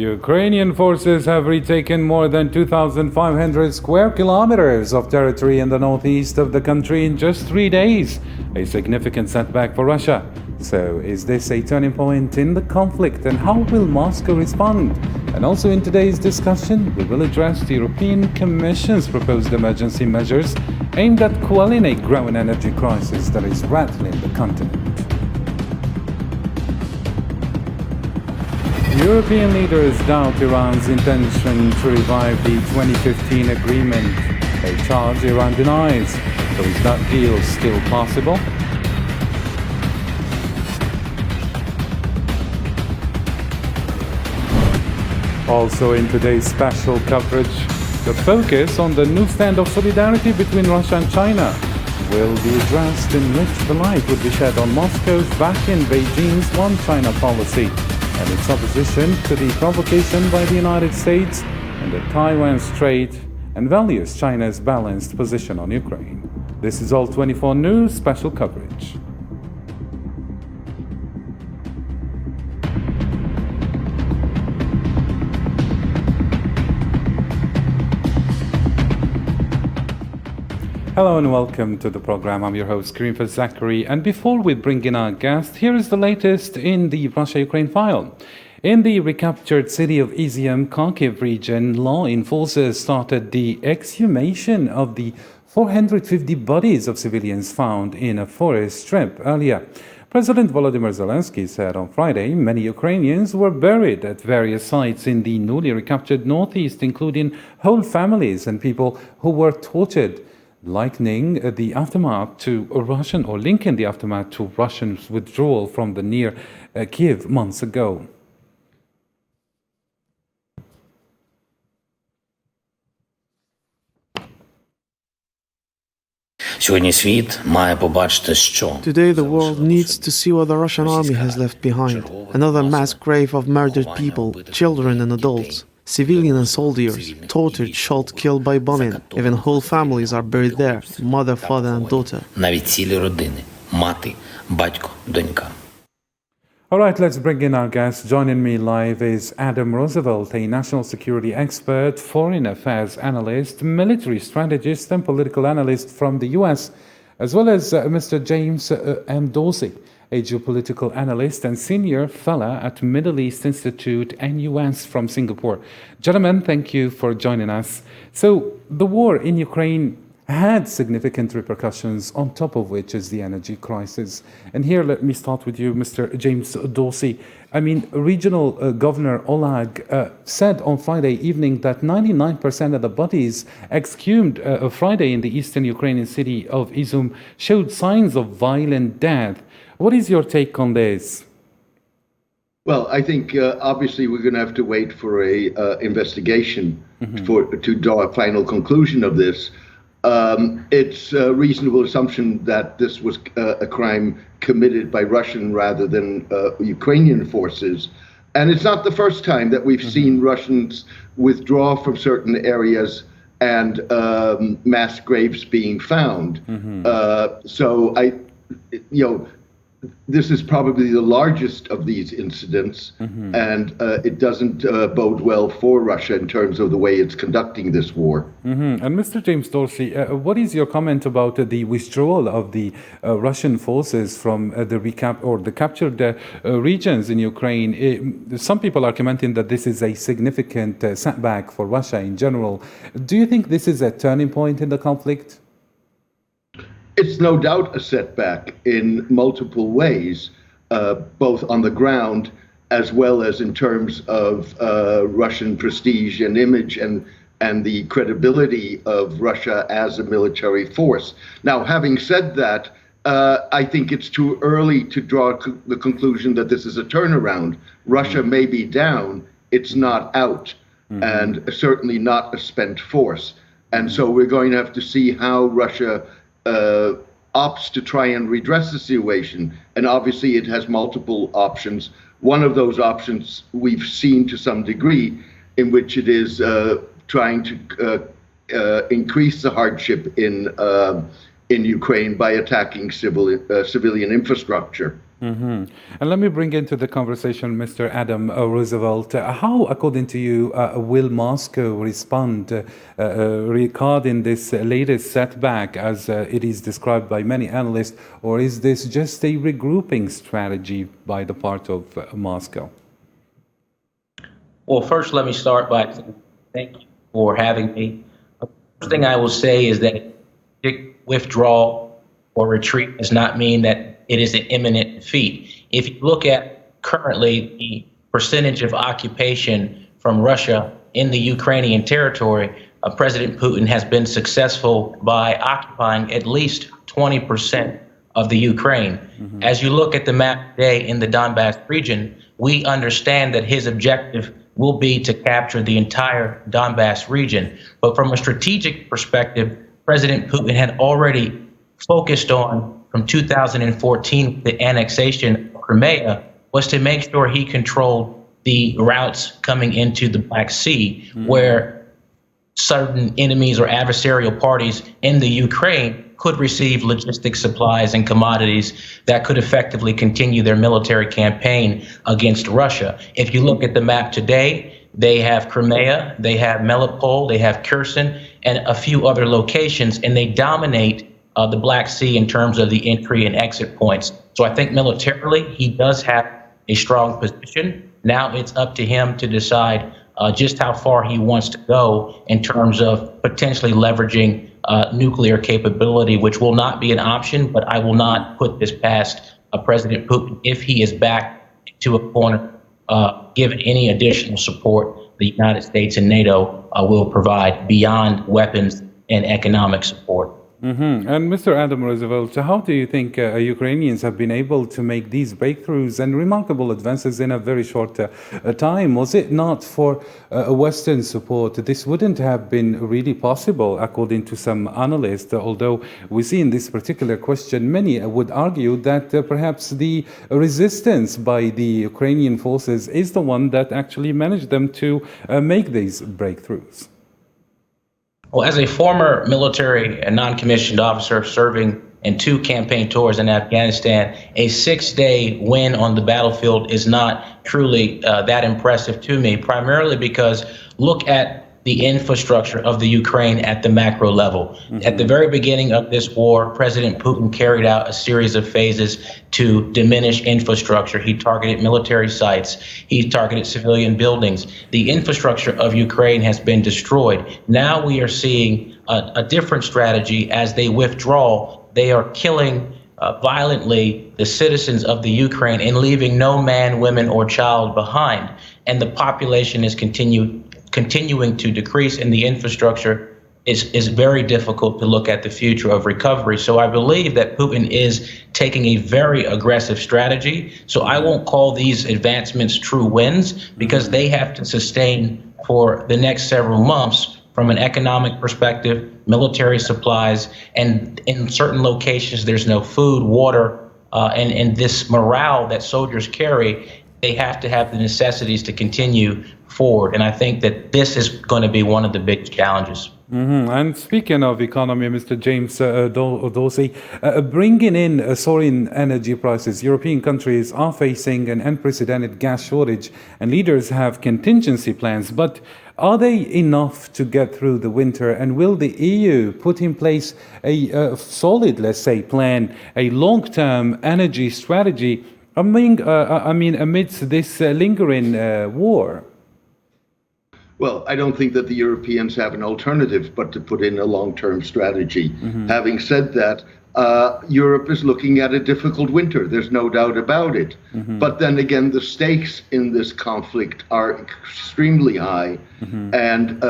Ukrainian forces have retaken more than 2,500 square kilometers of territory in the northeast of the country in just 3 days, a significant setback for Russia. So, is this a turning point in the conflict, and how will Moscow respond? And also in today's discussion, we will address the European Commission's proposed emergency measures aimed at quelling a growing energy crisis that is rattling the continent. European leaders doubt Iran's intention to revive the 2015 agreement, a charge Iran denies. So is that deal still possible? Also in today's special coverage, the focus on the new stand of solidarity between Russia and China will be addressed, in which the light will be shed on Moscow's backing Beijing's One China policy and its opposition to the provocation by the United States and the Taiwan Strait, and values China's balanced position on Ukraine. This is All 24 News special coverage. Hello and welcome to the program. I'm your host, Karim Zachary. And before we bring in our guest, here is the latest in the Russia-Ukraine file. In the recaptured city of Izium, Kharkiv region, law enforcers started the exhumation of the 450 bodies of civilians found in a forest strip earlier. President Volodymyr Zelensky said on Friday many Ukrainians were buried at various sites in the newly recaptured northeast, including whole families and people who were tortured, linking the aftermath to Russian withdrawal from the near Kiev months ago. Today the world needs to see what the Russian army has left behind. Another mass grave of murdered people, children and adults, civilian and soldiers, tortured, shot, killed by bombing. Even whole families are buried there, mother, father and daughter. All right, let's bring in our guest. Joining me live is Adam Roosevelt, a national security expert, foreign affairs analyst, military strategist and political analyst from the US, as well as Mr. James M. Dorsey, a geopolitical analyst and senior fellow at Middle East Institute and US from Singapore. Gentlemen, thank you for joining us. So the war in Ukraine had significant repercussions, on top of which is the energy crisis. And here, let me start with you, Mr. James Dorsey. I mean, regional Governor Oleg said on Friday evening that 99% of the bodies exhumed Friday in the eastern Ukrainian city of Izium showed signs of violent death. What is your take on this? Well, I think obviously we're going to have to wait for a investigation to draw a final conclusion of this. It's a reasonable assumption that this was a crime committed by Russian rather than Ukrainian forces. And it's not the first time that we've seen Russians withdraw from certain areas and mass graves being found. So this is probably the largest of these incidents, and it doesn't bode well for Russia in terms of the way it's conducting this war. And Mr. James Dorsey, what is your comment about the withdrawal of the Russian forces from the captured regions in Ukraine? Some people are commenting that this is a significant setback for Russia in general. Do you think this is a turning point in the conflict? It's no doubt a setback in multiple ways, both on the ground as well as in terms of Russian prestige and image and the credibility of Russia as a military force. Now, having said that, I think it's too early to draw the conclusion that this is a turnaround. Russia may be down, it's not out, and certainly not a spent force. And so we're going to have to see how Russia opts to try and redress the situation. And obviously it has multiple options. One of those options we've seen to some degree, in which it is trying to increase the hardship in Ukraine by attacking civilian infrastructure. And let me bring into the conversation Mr. Adam Roosevelt. How, according to you, will Moscow respond regarding this latest setback as it is described by many analysts, or is this just a regrouping strategy by the part of Moscow? Well, first, let me start by saying thank you for having me. The first thing I will say is that withdrawal or retreat does not mean that it is an imminent defeat. If you look at currently the percentage of occupation from Russia in the Ukrainian territory, President Putin has been successful by occupying at least 20% of the Ukraine. As you look at the map today in the Donbass region, we understand that his objective will be to capture the entire Donbass region. But from a strategic perspective, President Putin had already focused on, from 2014, the annexation of Crimea, was to make sure he controlled the routes coming into the Black Sea, where certain enemies or adversarial parties in the Ukraine could receive logistic supplies and commodities that could effectively continue their military campaign against Russia. If you look at the map today, they have Crimea, they have Melitopol, they have Kherson, and a few other locations, and they dominate the Black Sea in terms of the entry and exit points. So I think militarily, he does have a strong position. Now it's up to him to decide just how far he wants to go in terms of potentially leveraging nuclear capability, which will not be an option, but I will not put this past President Putin if he is backed to a corner, given any additional support the United States and NATO will provide beyond weapons and economic support. And Mr. Adam Roosevelt, how do you think Ukrainians have been able to make these breakthroughs and remarkable advances in a very short time? Was it not for Western support, this wouldn't have been really possible, according to some analysts, although we see in this particular question, many would argue that perhaps the resistance by the Ukrainian forces is the one that actually managed them to make these breakthroughs. Well, as a former military and non-commissioned officer serving in 2 campaign tours in Afghanistan, a 6-day win on the battlefield is not truly that impressive to me, primarily because look at the infrastructure of the Ukraine at the macro level. At the very beginning of this war, President Putin carried out a series of phases to diminish infrastructure. He targeted military sites. He targeted civilian buildings. The infrastructure of Ukraine has been destroyed. Now we are seeing a different strategy. As they withdraw, they are killing violently the citizens of the Ukraine and leaving no man, women, or child behind. And the population is continuing to decrease, and the infrastructure is very difficult to look at the future of recovery. So I believe that Putin is taking a very aggressive strategy. So I won't call these advancements true wins, because they have to sustain for the next several months from an economic perspective, military supplies, and in certain locations there's no food, water, and this morale that soldiers carry. They have to have the necessities to continue forward. And I think that this is going to be one of the big challenges. And speaking of economy, Mr. James Dorsey, bringing in soaring energy prices, European countries are facing an unprecedented gas shortage, and leaders have contingency plans. But are they enough to get through the winter? And will the EU put in place a solid, let's say, plan, a long-term energy strategy amidst this lingering war? Well, I don't think that the Europeans have an alternative but to put in a long-term strategy. Having said that, Europe is looking at a difficult winter. There's no doubt about it. But then again, the stakes in this conflict are extremely high. And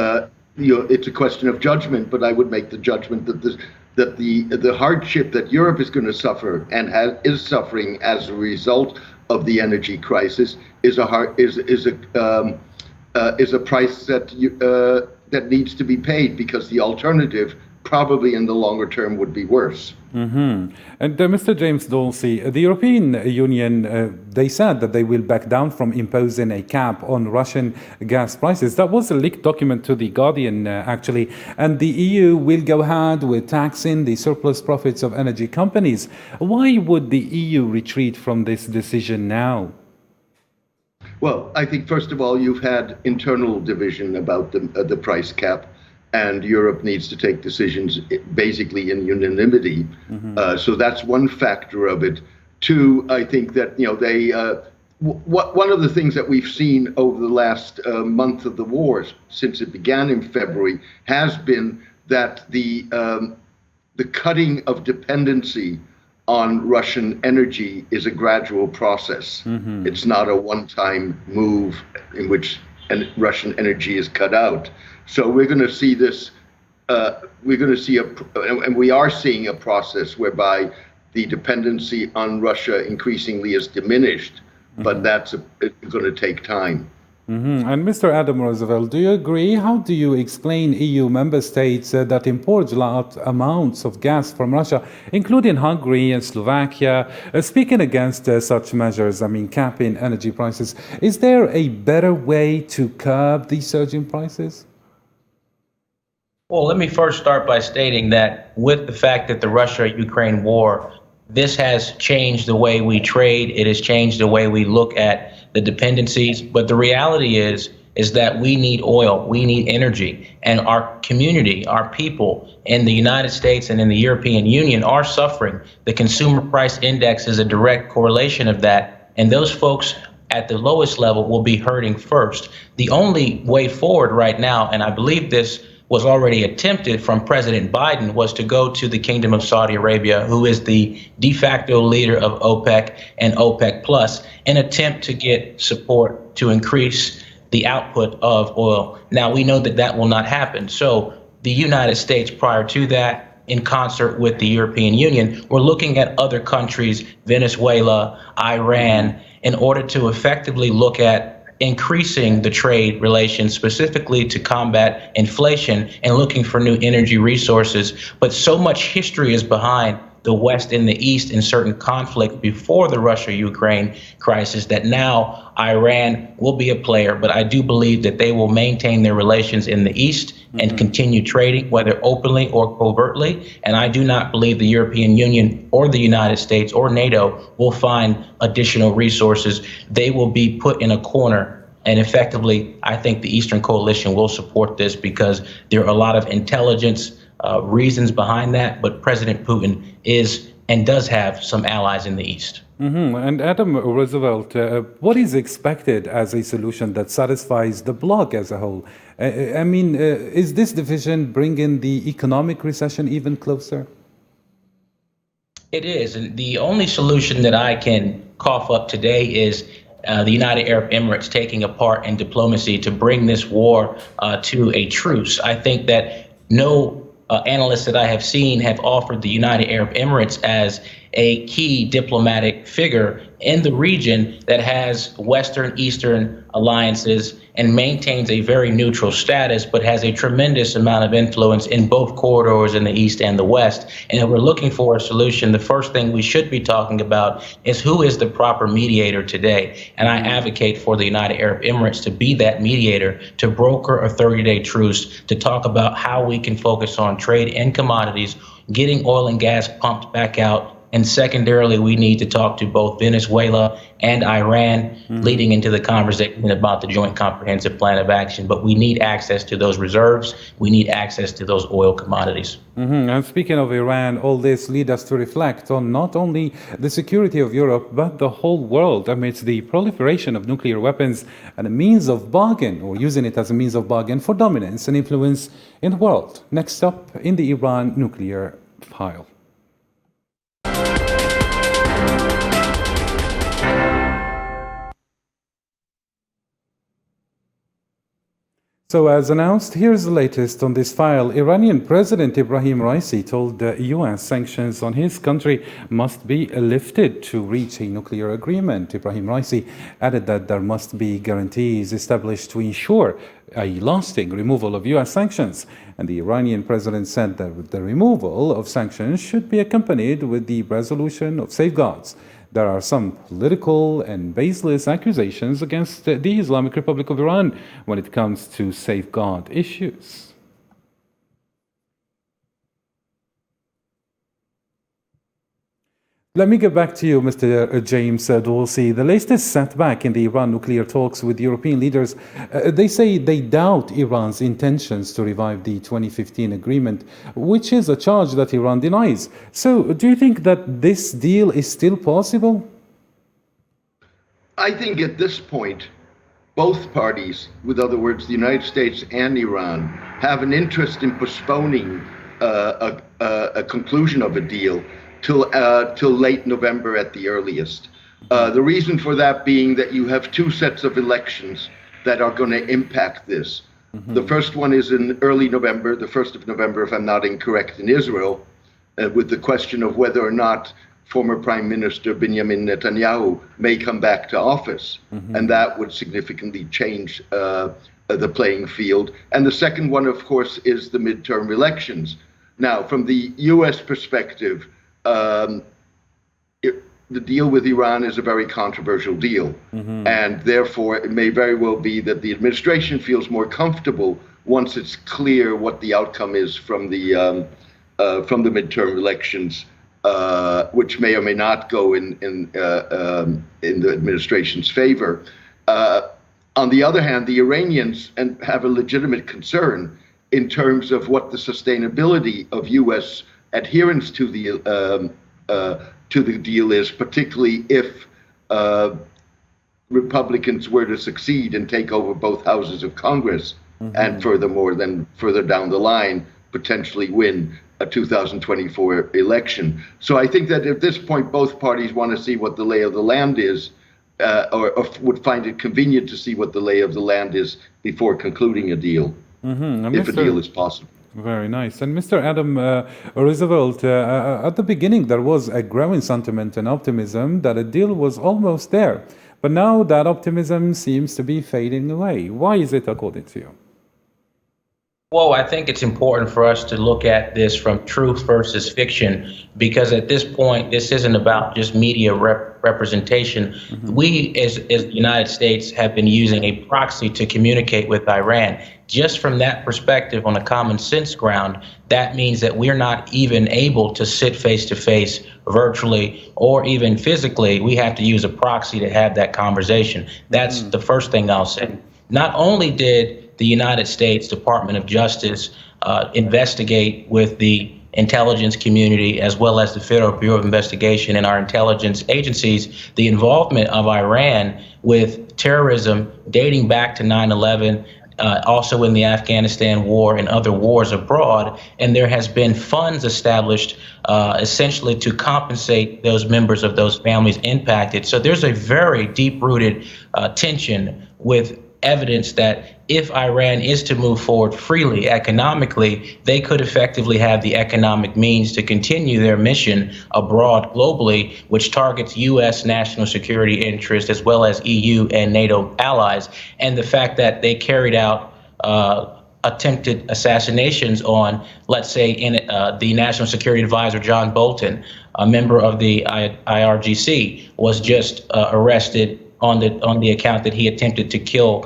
it's a question of judgment, but I would make the judgment that the hardship that Europe is going to suffer and is suffering as a result of the energy crisis is a price that needs to be paid, because the alternative probably in the longer term would be worse. And Mr. James Dorsey, the European Union, they said that they will back down from imposing a cap on Russian gas prices. That was a leaked document to The Guardian, actually. And the EU will go ahead with taxing the surplus profits of energy companies. Why would the EU retreat from this decision now? Well, I think, first of all, you've had internal division about the price cap, and Europe needs to take decisions basically in unanimity. So that's one factor of it. Two, I think that, one of the things that we've seen over the last month of the war, since it began in February, has been that the cutting of dependency on Russian energy is a gradual process. It's not a one-time move in which Russian energy is cut out. So we're going to see this. We're going to see and we are seeing a process whereby the dependency on Russia increasingly is diminished, but it's going to take time. And Mr. Adam Roosevelt, do you agree? How do you explain EU member states that import large amounts of gas from Russia, including Hungary and Slovakia, speaking against such measures, capping energy prices? Is there a better way to curb these surging prices? Well, let me first start by stating that with the fact that the Russia-Ukraine war, this has changed the way we trade. It has changed the way we look at the dependencies. But the reality is that we need oil, we need energy, and our community, our people in the United States and in the European Union are suffering. The consumer price index is a direct correlation of that, and those folks at the lowest level will be hurting first. The only way forward right now, and I believe this was already attempted from President Biden, was to go to the Kingdom of Saudi Arabia, who is the de facto leader of OPEC and OPEC Plus, and attempt to get support to increase the output of oil. Now, we know that that will not happen. So the United States, prior to that, in concert with the European Union, we're looking at other countries, Venezuela, Iran, in order to effectively look at increasing the trade relations specifically to combat inflation and looking for new energy resources. But so much history is behind the West and the East in certain conflicts before the Russia-Ukraine crisis that now Iran will be a player. But I do believe that they will maintain their relations in the East and continue trading, whether openly or covertly. And I do not believe the European Union or the United States or NATO will find additional resources. They will be put in a corner. And effectively, I think the Eastern Coalition will support this because there are a lot of intelligence reasons behind that. But President Putin is and does have some allies in the East. And Adam Roosevelt, what is expected as a solution that satisfies the bloc as a whole? Is this division bringing the economic recession even closer? It is. And the only solution that I can cough up today is the United Arab Emirates taking a part in diplomacy to bring this war to a truce. I think that no analysts that I have seen have offered the United Arab Emirates as a key diplomatic figure in the region that has Western-Eastern alliances and maintains a very neutral status, but has a tremendous amount of influence in both corridors in the East and the West. And if we're looking for a solution, the first thing we should be talking about is who is the proper mediator today. And I advocate for the United Arab Emirates to be that mediator, to broker a 30-day truce, to talk about how we can focus on trade and commodities, getting oil and gas pumped back out. And secondarily, we need to talk to both Venezuela and Iran leading into the conversation about the Joint Comprehensive Plan of Action. But we need access to those reserves. We need access to those oil commodities. And speaking of Iran, all this leads us to reflect on not only the security of Europe, but the whole world amidst the proliferation of nuclear weapons and a means of bargain, or using it as a means of bargain for dominance and influence in the world. Next up in the Iran nuclear file. So, as announced, here's the latest on this file. Iranian President Ibrahim Raisi told the US sanctions on his country must be lifted to reach a nuclear agreement. Ibrahim Raisi added that there must be guarantees established to ensure a lasting removal of US sanctions. And the Iranian president said that the removal of sanctions should be accompanied with the resolution of safeguards. There are some political and baseless accusations against the Islamic Republic of Iran when it comes to safeguard issues. Let me get back to you, Mr. James Dorsey. The latest setback in the Iran nuclear talks with European leaders, they say they doubt Iran's intentions to revive the 2015 agreement, which is a charge that Iran denies. So do you think that this deal is still possible? I think at this point, both parties, with other words, the United States and Iran, have an interest in postponing a conclusion of a deal till late November at the earliest. The reason for that being that you have two sets of elections that are going to impact this. The first one is in early November, the 1st of November, if I'm not incorrect, in Israel, with the question of whether or not former Prime Minister Benjamin Netanyahu may come back to office. And that would significantly change the playing field. And the second one, of course, is the midterm elections. Now, from the US perspective, the deal with Iran is a very controversial deal, and therefore it may very well be that the administration feels more comfortable once it's clear what the outcome is from the midterm elections, which may or may not go in the administration's favor. On the other hand, the Iranians have a legitimate concern in terms of what the sustainability of U.S. adherence to the deal is, particularly if Republicans were to succeed and take over both houses of Congress, and furthermore, then further down the line, potentially win a 2024 election. So I think that at this point, both parties want to see what the lay of the land is, or would find it convenient to see what the lay of the land is before concluding a deal, if a deal is possible. Very nice. And Mr. Adam Roosevelt, at the beginning, there was a growing sentiment and optimism that a deal was almost there. But now that optimism seems to be fading away. Why is it, according to you? Well, I think it's important for us to look at this from truth versus fiction, because at this point, this isn't about just media representation. We, as the United States, have been using a proxy to communicate with Iran. Just from that perspective, on a common sense ground, that means that we're not even able to sit face to face virtually or even physically. We have to use a proxy to have that conversation. That's the first thing I'll say. Not only did the United States Department of Justice investigate with the intelligence community as well as the Federal Bureau of Investigation and our intelligence agencies the involvement of Iran with terrorism dating back to 9/11, also in the Afghanistan war and other wars abroad. And there has been funds established essentially to compensate those members of those families impacted. So there's a very deep-rooted tension with evidence that if Iran is to move forward freely economically, they could effectively have the economic means to continue their mission abroad globally, which targets U.S. national security interests as well as EU and NATO allies. And the fact that they carried out attempted assassinations on, let's say, the National Security Advisor John Bolton, a member of the IRGC, was just arrested on the account that he attempted to kill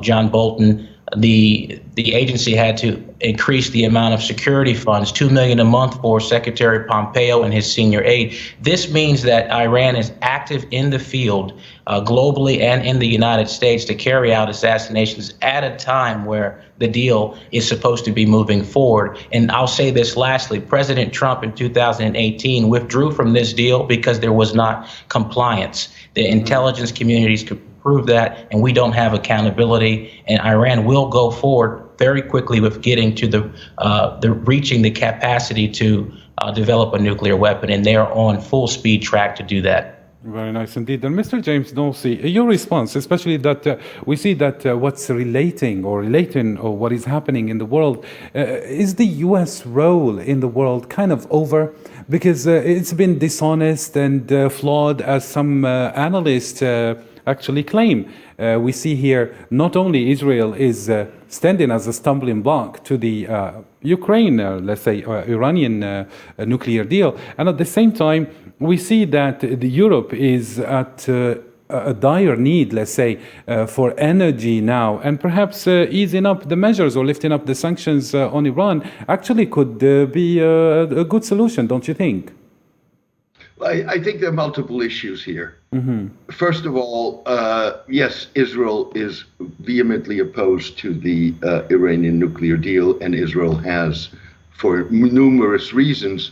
John Bolton. The agency had to increase the amount of security funds, $2 million a month for Secretary Pompeo and his senior aide. This means that Iran is active in the field globally and in the United States to carry out assassinations at a time where the deal is supposed to be moving forward. And I'll say this lastly, President Trump in 2018 withdrew from this deal because there was not compliance. The intelligence communities could prove that, and we don't have accountability, and Iran will go forward very quickly with getting to the reaching the capacity to develop a nuclear weapon, and they're on full speed track to do that. Very nice indeed. And Mr. James Dorsey, your response, especially that we see that what's relating or what is happening in the world, is the U.S. role in the world kind of over? Because it's been dishonest and flawed, as some analysts actually claim. We see here not only Israel is standing as a stumbling block to the Ukraine, let's say, Iranian nuclear deal, and at the same time, we see that the Europe is at a dire need, let's say, for energy now, and perhaps easing up the measures or lifting up the sanctions on Iran actually could be a good solution, don't you think? I think there are multiple issues here. First of all, yes, Israel is vehemently opposed to the Iranian nuclear deal, and Israel has, for numerous reasons,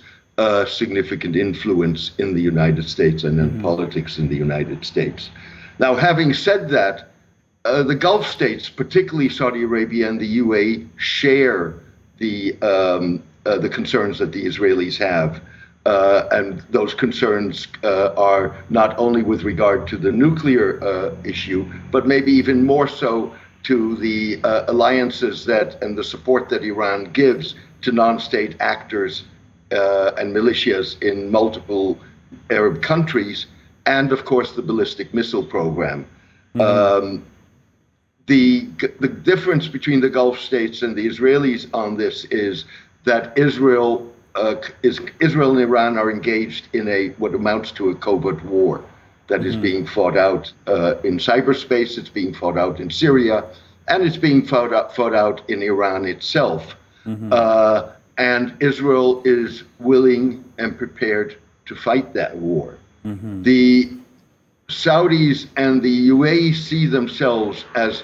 significant influence in the United States and in politics in the United States. Now, having said that, the Gulf states, particularly Saudi Arabia and the UAE, share the concerns that the Israelis have. And those concerns are not only with regard to the nuclear issue, but maybe even more so to the alliances and the support that Iran gives to non-state actors and militias in multiple Arab countries, and of course the ballistic missile program. The difference between the Gulf states and the Israelis on this is that Israel and Iran are engaged in what amounts to a covert war that is being fought out in cyberspace. It's being fought out in Syria, and it's being fought out in Iran itself. And Israel is willing and prepared to fight that war. The Saudis and the UAE see themselves as,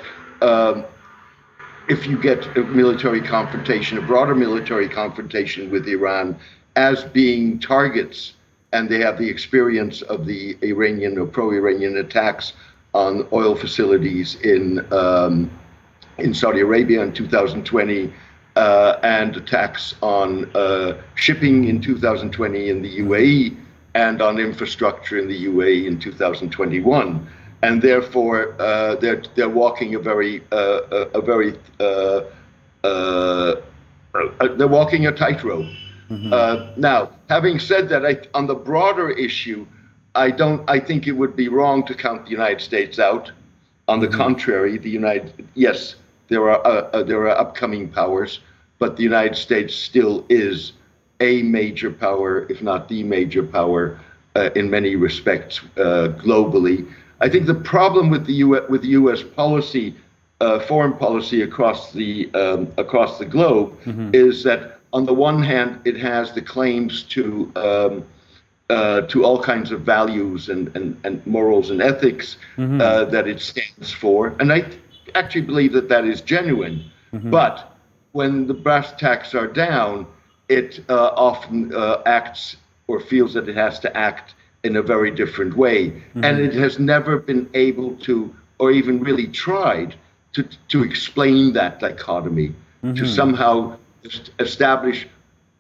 if you get a military confrontation, a broader military confrontation with Iran, as being targets, and they have the experience of the Iranian or pro-Iranian attacks on oil facilities in Saudi Arabia in 2020, and attacks on shipping in 2020 in the UAE, and on infrastructure in the UAE in 2021. And therefore, they're walking they're walking a tightrope. Now, having said that, on the broader issue, I think it would be wrong to count the United States out. On the contrary, yes, there are upcoming powers, but the United States still is a major power, if not the major power, in many respects globally. I think the problem with the U.S. policy, foreign policy across the globe, is that on the one hand it has the claims to all kinds of values and morals and ethics that it stands for, and I actually believe that is genuine. But when the brass tacks are down, it often acts or feels that it has to act in a very different way. And it has never been able to, or even really tried to explain that dichotomy, to somehow establish,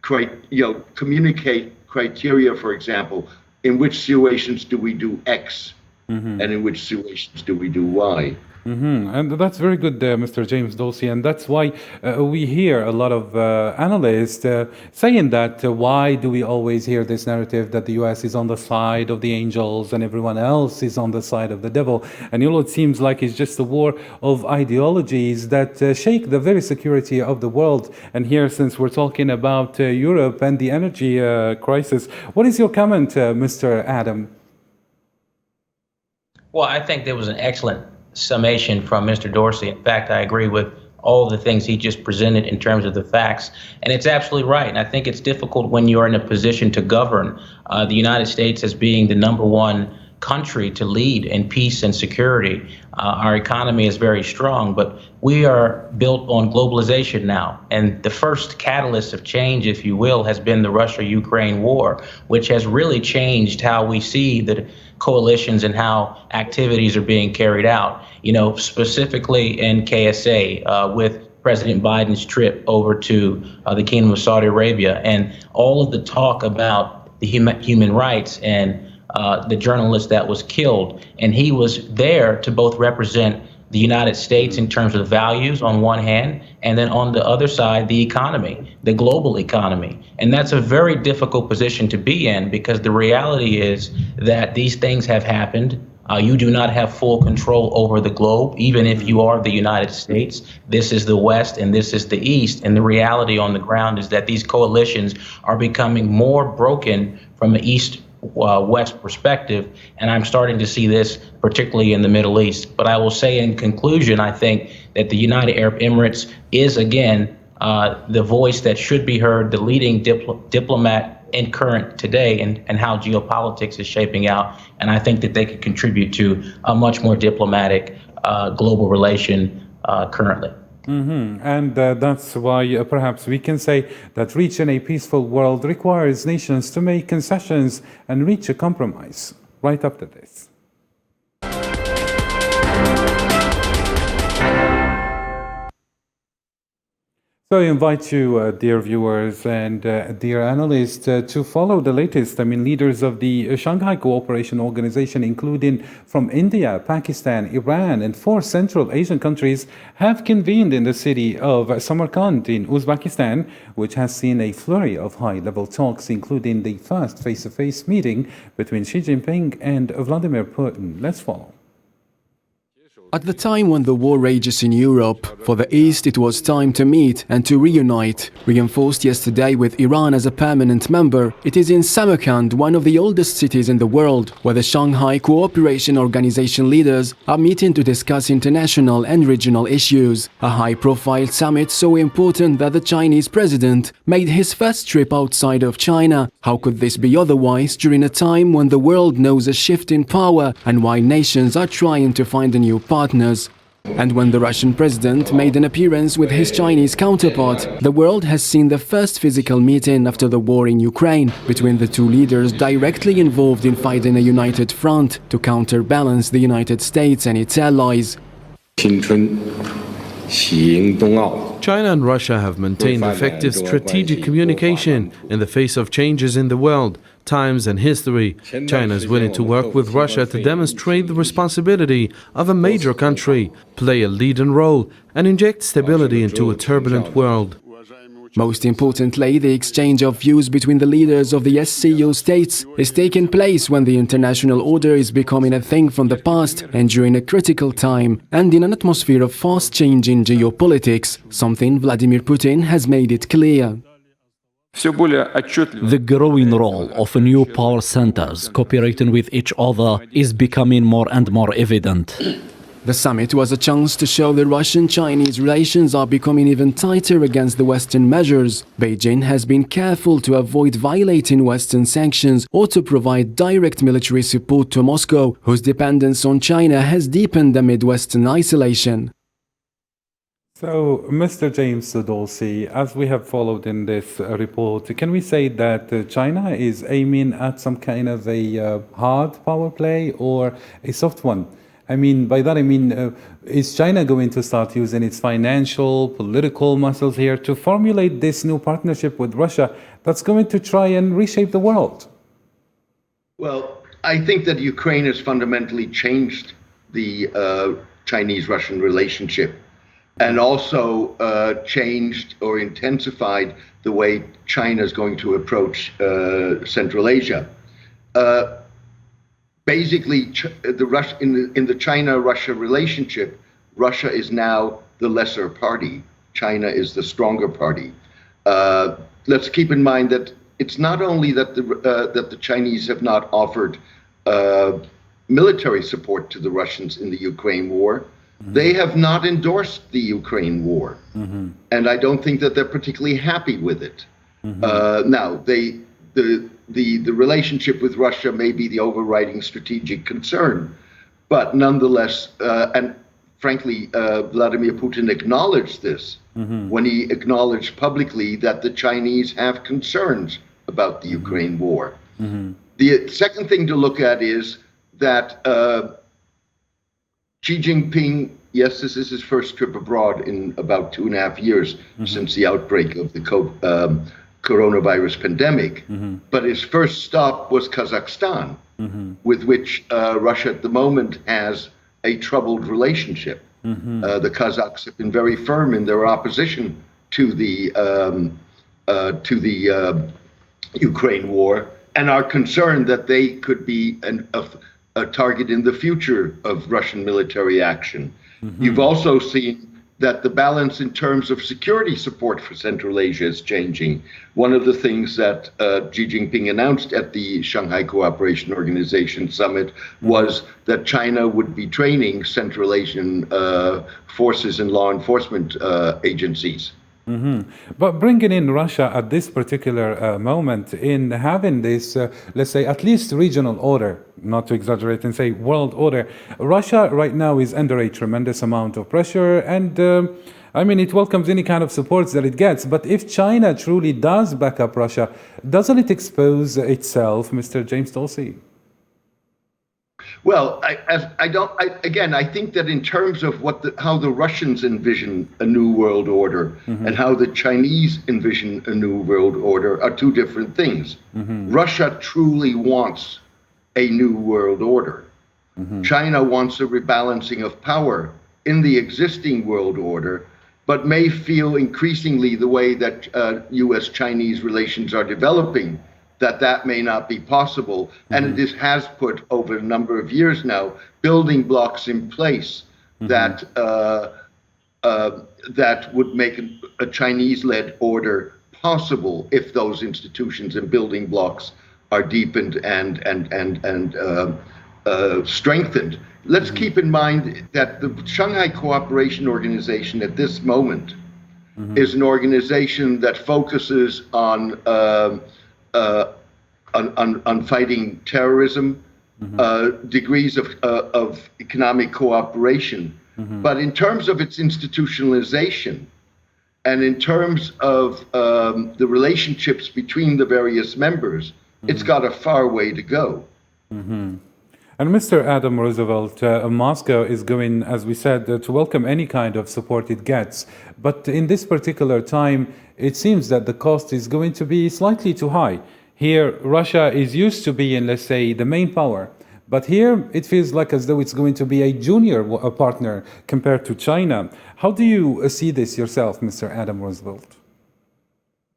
communicate criteria, for example, in which situations do we do X, and in which situations do we do Y. And that's very good, Mr. James Dorsey, and that's why we hear a lot of analysts saying that why do we always hear this narrative that the U.S. is on the side of the angels and everyone else is on the side of the devil? And it seems like it's just a war of ideologies that shake the very security of the world. And here, since we're talking about Europe and the energy crisis, what is your comment, Mr. Adam? Well, I think there was an excellent summation from Mr. Dorsey. In fact, I agree with all the things he just presented in terms of the facts. And it's absolutely right. And I think it's difficult when you're in a position to govern. The United States as being the number one country to lead in peace and security. Our economy is very strong, but we are built on globalization now. And the first catalyst of change, if you will, has been the Russia-Ukraine war, which has really changed how we see the coalitions and how activities are being carried out. Specifically in KSA with President Biden's trip over to the Kingdom of Saudi Arabia, and all of the talk about the human rights and the journalist that was killed. And he was there to both represent the United States in terms of values on one hand, and then on the other side, the economy, the global economy. And that's a very difficult position to be in, because the reality is that these things have happened. You do not have full control over the globe, even if you are the United States. This is the West and this is the East. And the reality on the ground is that these coalitions are becoming more broken from an East-West perspective. And I'm starting to see this particularly in the Middle East. But I will say in conclusion, I think that the United Arab Emirates is, again, the voice that should be heard, the leading diplomat in current today, and how geopolitics is shaping out. And I think that they could contribute to a much more diplomatic global relation currently. And that's why perhaps we can say that reaching a peaceful world requires nations to make concessions and reach a compromise. Right after this. So I invite you, dear viewers and dear analysts, to follow the latest. Leaders of the Shanghai Cooperation Organization, including from India, Pakistan, Iran, and 4 Central Asian countries, have convened in the city of Samarkand in Uzbekistan, which has seen a flurry of high-level talks, including the first face-to-face meeting between Xi Jinping and Vladimir Putin. Let's follow. At the time when the war rages in Europe, for the East it was time to meet and to reunite. Reinforced yesterday with Iran as a permanent member, it is in Samarkand, one of the oldest cities in the world, where the Shanghai Cooperation Organization leaders are meeting to discuss international and regional issues. A high-profile summit so important that the Chinese president made his first trip outside of China. How could this be otherwise during a time when the world knows a shift in power and why nations are trying to find a new partners? And when the Russian president made an appearance with his Chinese counterpart, the world has seen the first physical meeting after the war in Ukraine between the two leaders directly involved in fighting a united front to counterbalance the United States and its allies. China and Russia have maintained effective strategic communication in the face of changes in the world, times and history. China is willing to work with Russia to demonstrate the responsibility of a major country, play a leading role, and inject stability into a turbulent world. Most importantly, the exchange of views between the leaders of the SCO states is taking place when the international order is becoming a thing from the past and during a critical time, and in an atmosphere of fast-changing geopolitics, something Vladimir Putin has made it clear. The growing role of new power centers cooperating with each other is becoming more and more evident. The summit was a chance to show the Russian-Chinese relations are becoming even tighter against the Western measures. Beijing has been careful to avoid violating Western sanctions or to provide direct military support to Moscow, whose dependence on China has deepened amid Western isolation. So, Mr. James Dolce, as we have followed in this report, can we say that China is aiming at some kind of a hard power play or a soft one? By that I mean, is China going to start using its financial, political muscles here to formulate this new partnership with Russia that's going to try and reshape the world? Well, I think that Ukraine has fundamentally changed the Chinese-Russian relationship and also changed or intensified the way China is going to approach Central Asia. Basically, in the China-Russia relationship, Russia is now the lesser party. China is the stronger party. Let's keep in mind that it's not only that the Chinese have not offered military support to the Russians in the Ukraine war. Mm-hmm. They have not endorsed the Ukraine war, mm-hmm. and I don't think that they're particularly happy with it. Mm-hmm. Now, the relationship with Russia may be the overriding strategic concern, but nonetheless, and frankly, Vladimir Putin acknowledged this mm-hmm. when he acknowledged publicly that the Chinese have concerns about the mm-hmm. Ukraine war. Mm-hmm. The second thing to look at is that Xi Jinping, yes, this is his first trip abroad in about 2.5 years mm-hmm. since the outbreak of the coronavirus pandemic, mm-hmm. but his first stop was Kazakhstan. with which Russia at the moment has a troubled relationship. The Kazakhs have been very firm in their opposition to the Ukraine war and are concerned that they could be a target in the future of Russian military action. You've also seen that the balance in terms of security support for Central Asia is changing. One of the things that Xi Jinping announced at the Shanghai Cooperation Organization summit was that China would be training Central Asian forces and law enforcement agencies. But bringing in Russia at this particular moment in having this, let's say, at least regional order, not to exaggerate and say world order, Russia right now is under a tremendous amount of pressure and I mean, it welcomes any kind of support that it gets. But if China truly does back up Russia, doesn't it expose itself, Mr. James Dulcie? Well, I think that in terms of how the Russians envision a new world order and how the Chinese envision a new world order are two different things. Russia truly wants a new world order. China wants a rebalancing of power in the existing world order, but may feel increasingly the way that U.S.-Chinese relations are developing that may not be possible. And it has put, over a number of years now, building blocks in place that would make a Chinese-led order possible if those institutions and building blocks are deepened and strengthened. Let's keep in mind that the Shanghai Cooperation Organization at this moment is an organization that focuses on fighting terrorism, degrees of economic cooperation. But in terms of its institutionalization and in terms of the relationships between the various members, it's got a far way to go. And Mr. Adam Roosevelt, Moscow is going, as we said, to welcome any kind of support it gets. But in this particular time, it seems that the cost is going to be slightly too high. Here, Russia is used to being, let's say, the main power. But here, it feels like as though it's going to be a junior partner compared to China. How do you see this yourself, Mr. Adam Roosevelt?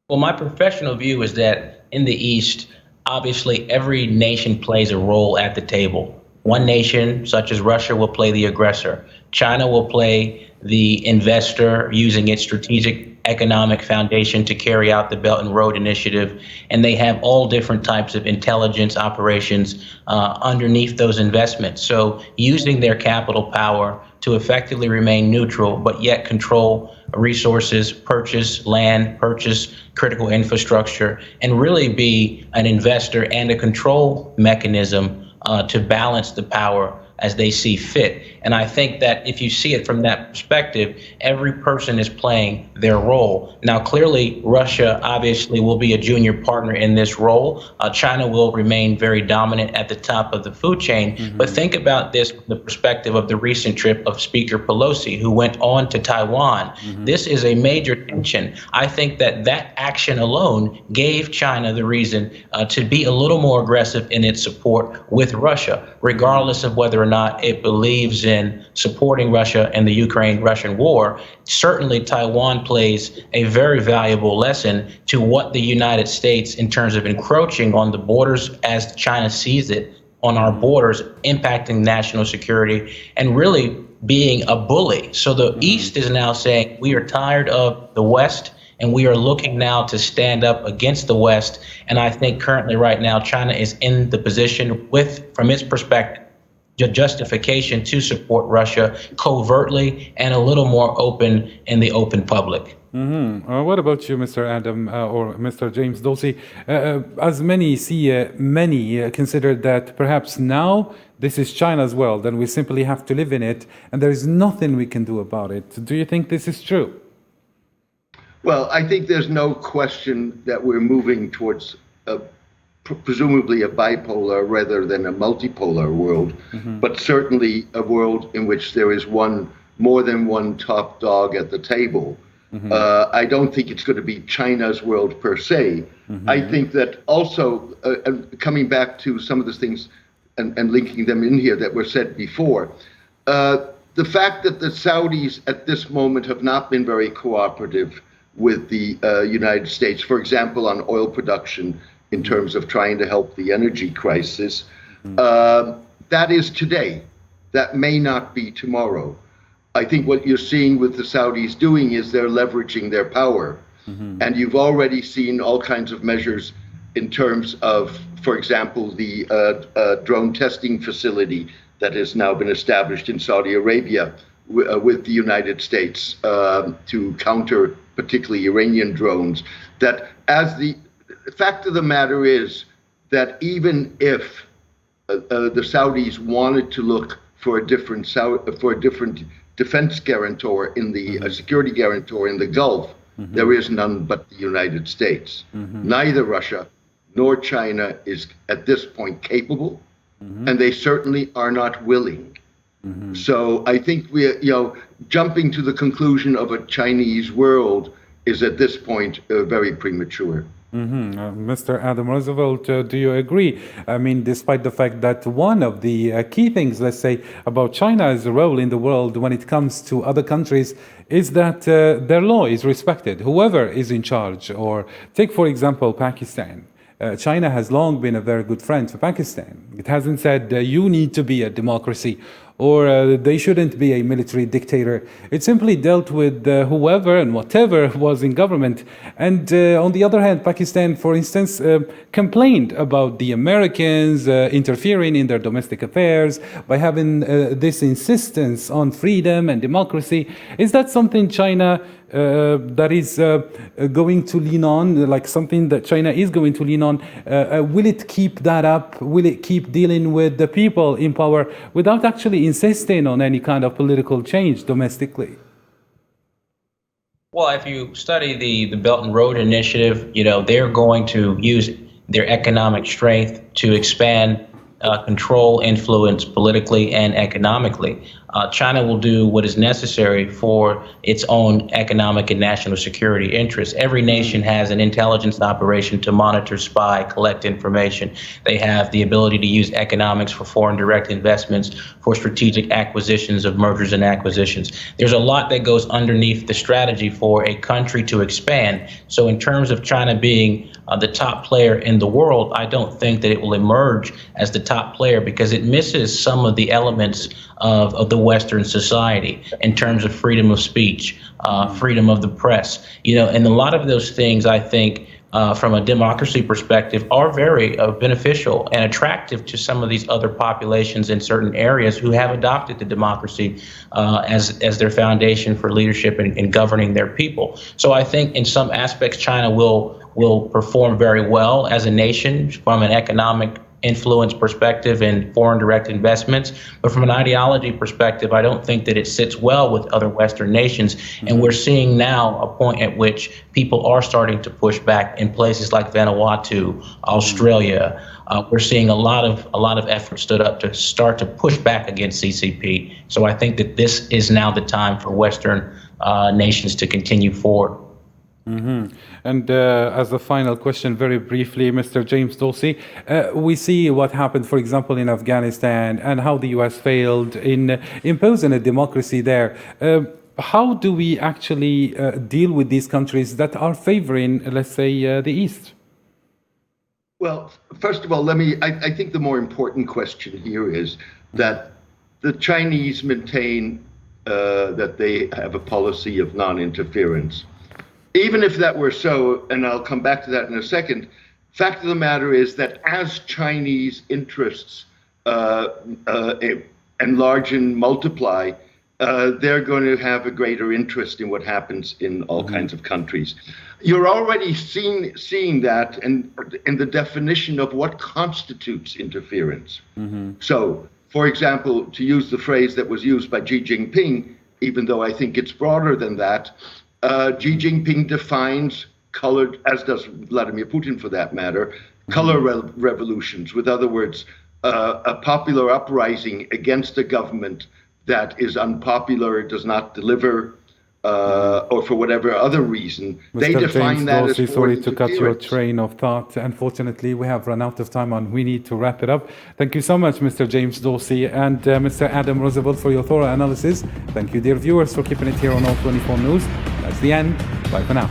Well, my professional view is that in the East, obviously, every nation plays a role at the table. One nation, such as Russia, will play the aggressor. China will play the investor, using its strategic economic foundation to carry out the Belt and Road Initiative. And they have all different types of intelligence operations underneath those investments. So using their capital power to effectively remain neutral, but yet control resources, purchase land, purchase critical infrastructure, and really be an investor and a control mechanism to balance the power as they see fit. And I think that if you see it from that perspective, every person is playing their role. Now, clearly, Russia obviously will be a junior partner in this role. China will remain very dominant at the top of the food chain. But think about this from the perspective of the recent trip of Speaker Pelosi, who went on to Taiwan. This is a major tension. I think that that action alone gave China the reason to be a little more aggressive in its support with Russia, regardless of whether or not it believes in supporting Russia in the Ukraine-Russian war. Certainly, Taiwan plays a very valuable lesson to what the United States, in terms of encroaching on the borders as China sees it, on our borders, impacting national security, and really being a bully. So the East is now saying, we are tired of the West, and we are looking now to stand up against the West. And I think currently right now, China is in the position with, from its perspective, justification to support Russia covertly and a little more open in the open public. What about you, Mr. Adam or Mr. James Dulcie? As many see, many consider that perhaps now this is China's world and we simply have to live in it and there is nothing we can do about it. Do you think this is true? Well, I think there's no question that we're moving towards presumably a bipolar rather than a multipolar world, but certainly a world in which there is more than one top dog at the table. I don't think it's going to be China's world per se. I think that also, coming back to some of the things and linking them in here that were said before. The fact that the Saudis at this moment have not been very cooperative with the United States, for example, on oil production in terms of trying to help the energy crisis, that is today. That may not be tomorrow. I think what you're seeing with the Saudis doing is they're leveraging their power. And you've already seen all kinds of measures in terms of, for example, the drone testing facility that has now been established in Saudi Arabia with the United States to counter particularly Iranian drones. That as the fact of the matter is that even if the Saudis wanted to look for a different defense guarantor in the security guarantor in the Gulf, there is none but the United States. Neither Russia nor China is at this point capable, and they certainly are not willing. So I think jumping to the conclusion of a Chinese world is at this point very premature. Mr. Adam Roosevelt, do you agree? I mean, despite the fact that one of the key things, let's say, about China's role in the world when it comes to other countries is that their law is respected, whoever is in charge. Or take, for example, Pakistan. China has long been a very good friend for Pakistan. It hasn't said you need to be a democracy or they shouldn't be a military dictator. It simply dealt with whoever and whatever was in government. And on the other hand, Pakistan, for instance, complained about the Americans interfering in their domestic affairs by having this insistence on freedom and democracy. Is that something China that is going to lean on, like something that China is going to lean on? Will it keep that up? Will it keep dealing with the people in power without actually insisting on any kind of political change domestically? Well, if you study the Belt and Road Initiative, they're going to use their economic strength to expand control, influence politically and economically. China will do what is necessary for its own economic and national security interests. Every nation has an intelligence operation to monitor, spy, collect information. They have the ability to use economics for foreign direct investments, for strategic acquisitions of mergers and acquisitions. There's a lot that goes underneath the strategy for a country to expand. So in terms of China being the top player in the world, I don't think that it will emerge as the top player because it misses some of the elements of the Western society in terms of freedom of speech, freedom of the press, and a lot of those things I think from a democracy perspective are very beneficial and attractive to some of these other populations in certain areas who have adopted the democracy as their foundation for leadership and governing their people. So I think in some aspects China will perform very well as a nation from an economic influence perspective and foreign direct investments. But from an ideology perspective, I don't think that it sits well with other Western nations. And we're seeing now a point at which people are starting to push back in places like Vanuatu, Australia. We're seeing a lot of effort stood up to start to push back against CCP. So I think that this is now the time for Western nations to continue forward. And as a final question, very briefly, Mr. James Dorsey, we see what happened, for example, in Afghanistan and how the U.S. failed in imposing a democracy there. How do we actually deal with these countries that are favoring, let's say, the East? Well, first of all, I think the more important question here is that the Chinese maintain that they have a policy of non-interference. Even if that were so, and I'll come back to that in a second, fact of the matter is that as Chinese interests enlarge and multiply, they're going to have a greater interest in what happens in all kinds of countries. You're already seeing that in the definition of what constitutes interference. So, for example, to use the phrase that was used by Xi Jinping, even though I think it's broader than that, Xi Jinping defines colored, as does Vladimir Putin for that matter, color revolutions. With other words, a popular uprising against a government that is unpopular, does not deliver, or for whatever other reason, they Mr. define James that Dorsey, as sorry foreign to cut your interference. train of thought. Unfortunately, we have run out of time and we need to wrap it up. Thank you so much, Mr. James Dorsey and Mr. Adam Roosevelt, for your thorough analysis. Thank you, dear viewers, for keeping it here on All 24 News. That's the end. Bye for now.